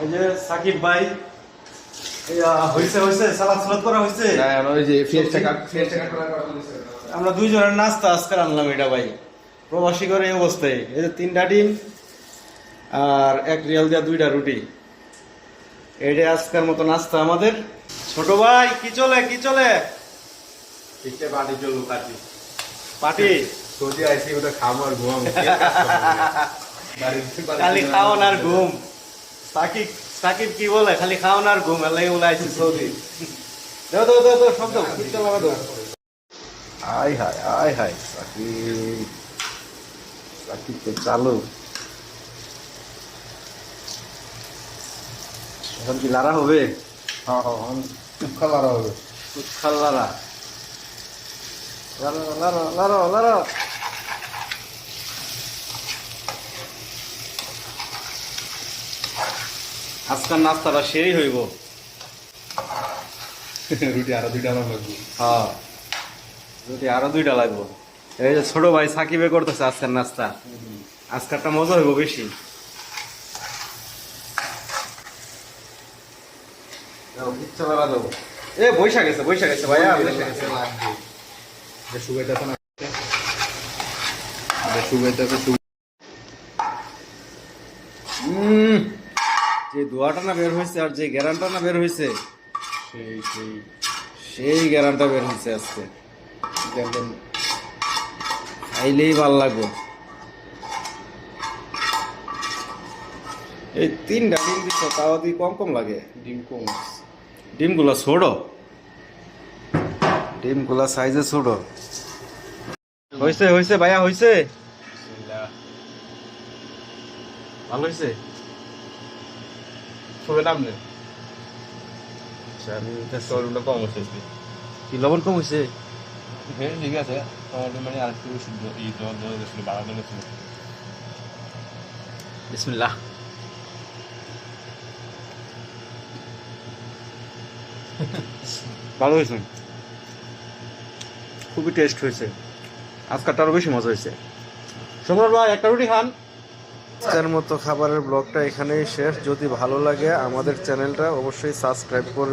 এই যে সাকিব ভাই হইছে সালাদ করা হইছে। আমরা দুইজনের নাস্তা আজকে আনলাম এটা ভাই, প্রবাসী করে এই অবস্থায়। এই যে 3টা ডিম আর 1 রিয়াল দিয়া 2টা রুটি, এইটা আজকের মতো নাস্তা আমাদের। ছোট ভাই কি চলে পার্টি খালি খাওয়ান আর ঘুম। সাকিব কি বলে, খালি খাওয়ান আর ঘুম, এলাই বলে আইছি সৌদি। দাও শব্দ পিস্তল লাগা দাও। আয় হায় সাকিব তো চালু। এখন কি লারা হবে? সুখা লারা হবে, সুখাল লারা। লারা আজকাল নাস্তাটা সেই হইব। রুটি আরো 2টা লাগবে। হ্যাঁ, রুটি আরো 2টা লাগবে। এই যে ছোট ভাই সাকিবে করতেছে আজকের নাস্তা, আজকালটা মজা হইব বেশি। এ বৈশা গেছে ভাইয়া, শুকাইতেছে না, যে দোয়াটা না বের হয়েছে আর যে গ্যারান্টা না বের হয়েছে, সেই গ্যারান্টা বের হয়েছে আজকে। খাইলেই ভাল লাগবে। এই 3টা ডিম দিচ্ছ, তাও দিয়ে কম লাগে। ডিমগুলা ছোট, ডিমগুলা সাইজে ছোট। হয়েছে ভাইয়া, হয়েছে ভালো হয়েছে। কি লবণ কম হয়েছে? ঠিক আছে, মানে আর একটু বিসমিল্লাহ। ভালো হয়েছে, খুবই টেস্ট হয়েছে। আজকালটা আরো বেশি মজা হয়েছে। সম্রাট ভাই একটা রুটি খান। আজকের মতো খাবারের ব্লগটা এখানেই শেষ। যদি ভালো লাগে আমাদের চ্যানেলটা অবশ্যই সাবস্ক্রাইব করবেন।